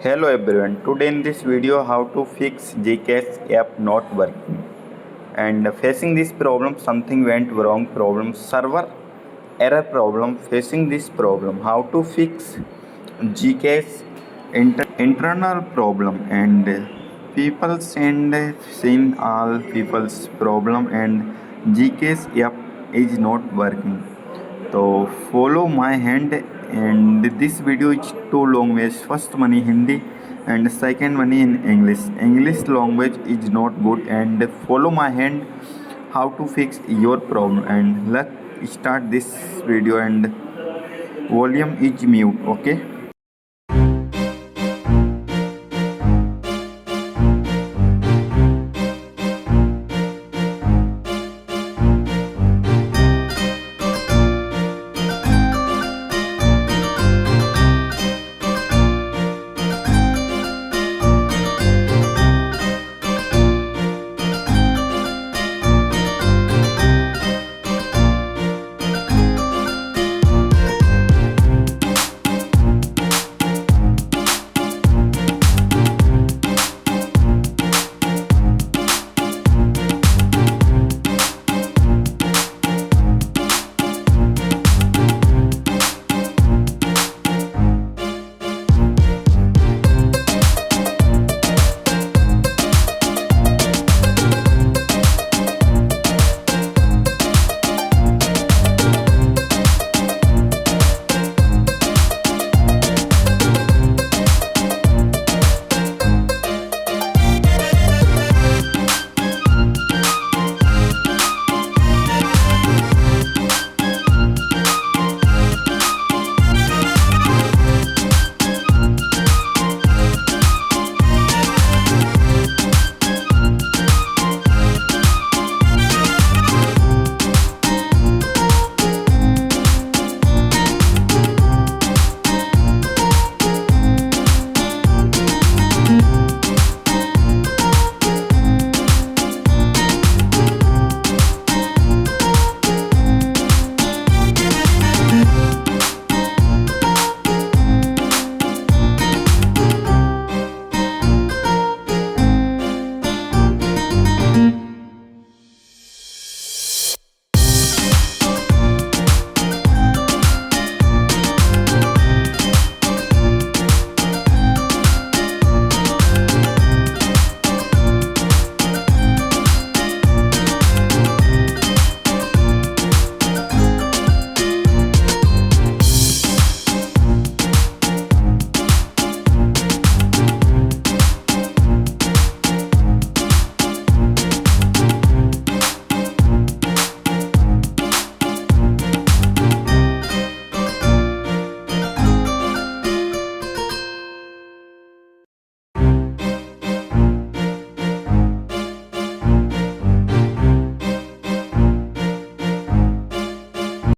Hello everyone. Today in this video how to fix gcash app not working. And facing this problem, something went wrong problem, server error problem, facing this problem, how to fix gcash internal problem, and people send seen all people's problem and gcash app is not working. So follow my hand, and this video is two language. First one in Hindi and second one in English. English language is not good, and follow my hand how to fix your problem. And let's start this video, and volume is mute. Okay.